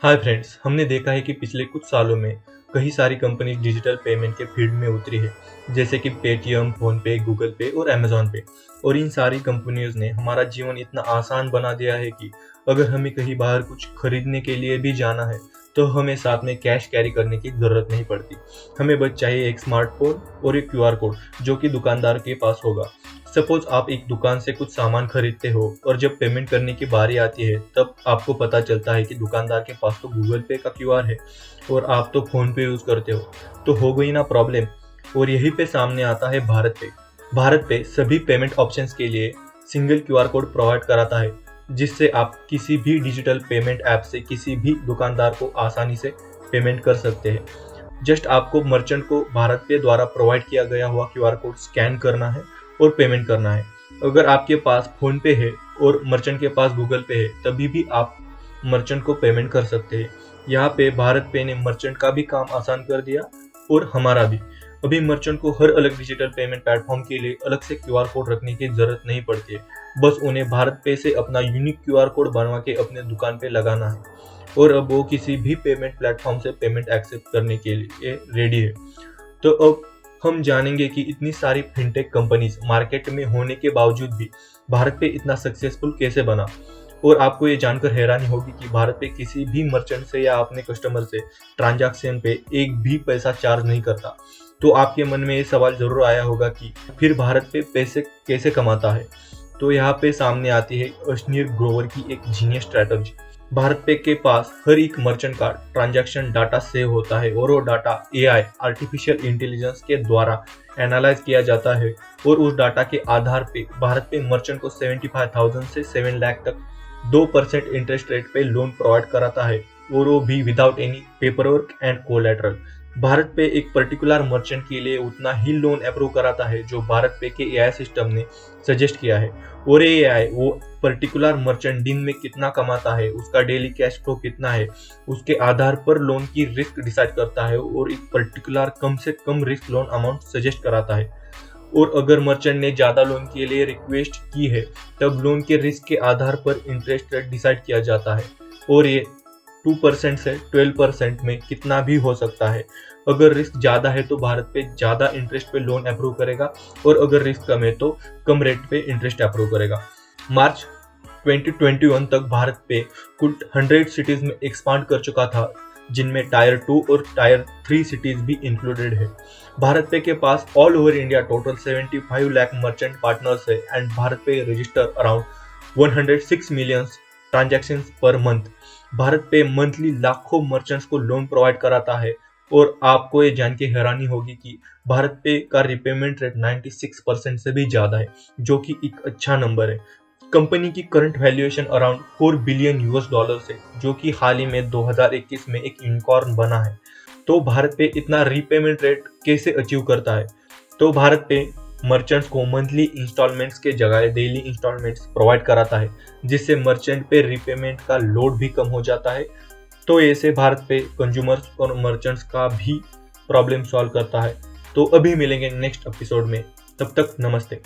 Hi friends, हमने देखा है कि पिछले कुछ सालों में कई सारी कंपनी डिजिटल पेमेंट के फील्ड में उतरी है, जैसे कि पेटीएम, फोनपे, गूगल पे और अमेजॉन पे। और इन सारी कंपनियों ने हमारा जीवन इतना आसान बना दिया है कि अगर हमें कहीं बाहर कुछ खरीदने के लिए भी जाना है तो हमें साथ में कैश कैरी करने की जरूरत नहीं पड़ती। हमें बस चाहिए एक स्मार्टफोन और एक क्यूआर कोड जो कि दुकानदार के पास होगा। सपोज आप एक दुकान से कुछ सामान खरीदते हो और जब पेमेंट करने की बारी आती है तब आपको पता चलता है कि दुकानदार के पास तो गूगल पे का क्यूआर है और आप तो फोन पे यूज करते हो, तो हो गई ना प्रॉब्लम। और यहीं पे सामने आता है भारत पे। भारत पे सभी पेमेंट ऑप्शंस के लिए सिंगल क्यूआर कोड प्रोवाइड कराता है, जिससे आप किसी भी डिजिटल पेमेंट ऐप से किसी भी दुकानदार को आसानी से पेमेंट कर सकते हैं। जस्ट आपको मर्चेंट को भारत पे द्वारा प्रोवाइड किया गया हुआ क्यूआर कोड स्कैन करना है और पेमेंट करना है। अगर आपके पास फोन पे है और मर्चेंट के पास गूगल पे है तभी भी आप मर्चेंट को पेमेंट कर सकते हैं। यहाँ पे भारत पे ने मर्चेंट का भी काम आसान कर दिया और हमारा भी। अभी मर्चेंट को हर अलग डिजिटल पेमेंट प्लेटफॉर्म के लिए अलग से क्यूआर कोड रखने की जरूरत नहीं पड़ती है। बस उन्हें भारत पे से अपना यूनिक क्यूआर कोड बनवा के अपने दुकान पे लगाना है और अब वो किसी भी पेमेंट प्लेटफॉर्म से पेमेंट एक्सेप्ट करने के लिए रेडी है। तो अब हम जानेंगे कि इतनी सारी फिनटेक कंपनीज मार्केट में होने के बावजूद भी भारत पे इतना सक्सेसफुल कैसे बना। और आपको ये जानकर हैरानी होगी कि भारत पे किसी भी मर्चेंट से या अपने कस्टमर से ट्रांजैक्शन पे एक भी पैसा चार्ज नहीं करता। तो आपके मन में ये सवाल जरूर आया होगा कि फिर भारत पे पैसे कैसे कमाता है। तो यहाँ पे सामने आती है अश्नीर ग्रोवर की एक जीनियस स्ट्रैटेजी। भारत पे के पास हर एक मर्चेंट का ट्रांजैक्शन डाटा सेव होता है और वो डाटा एआई आर्टिफिशियल इंटेलिजेंस के द्वारा एनालाइज किया जाता है और उस डाटा के आधार पे भारत पे मर्चेंट को 75,000 से 7 लाख तक 2% इंटरेस्ट रेट पे लोन प्रोवाइड कराता है और वो भी without any paperwork and collateral. Bharat पे एक पर्टिकुलर मर्चेंट के लिए उतना ही लोन अप्रूव कराता है जो भारत पे के एआई सिस्टम ने सजेस्ट किया है। और ये एआई वो पर्टिकुलर मर्चेंट दिन में कितना कमाता है, उसका डेली कैश फ्लो कितना है, उसके आधार पर लोन की रिस्क डिसाइड करता है और एक पर्टिकुलर कम से कम रिस्क लोन अमाउंट सजेस्ट कराता है। और अगर मर्चेंट ने ज्यादा लोन के लिए रिक्वेस्ट की है तब लोन के रिस्क के आधार पर इंटरेस्ट रेट डिसाइड किया जाता है और ये 2% से 12% में कितना भी हो सकता है। अगर रिस्क ज्यादा है तो भारत पे ज्यादा इंटरेस्ट पे लोन अप्रूव करेगा और अगर रिस्क कम है तो कम रेट पे इंटरेस्ट अप्रूव करेगा। मार्च 2021 तक भारत पे कुल 100 सिटीज में एक्सपांड कर चुका था, जिनमें टायर 2 और टायर 3 सिटीज भी इंक्लूडेड है। भारत पे के पास all over India total 75 lakh merchant partners है and BharatPe register around 106 million transactions per month. BharatPe monthly लाखों मर्चेंट्स को लोन प्रोवाइड कराता है और आपको ये जान के हैरानी होगी कि भारत पे का रिपेमेंट रेट 96% से भी ज्यादा है, जो कि एक अच्छा नंबर है। कंपनी की current valuation around 4 billion US dollar है, जो कि हाल ही में 2021 में एक यूनिकॉर्न बना है। तो भारत पे इतना रीपेमेंट रेट कैसे अचीव करता है? तो भारत पे मर्चेंट्स को मंथली इंस्टॉलमेंट्स के जगह डेली इंस्टॉलमेंट्स प्रोवाइड कराता है, जिससे मर्चेंट पे रीपेमेंट का लोड भी कम हो जाता है। तो ऐसे भारत पे कंज्यूमर्स और मर्चेंट्स का भी प्रॉब्लम सॉल्व करता है। तो अभी मिलेंगे नेक्स्ट एपिसोड में, तब तक नमस्ते।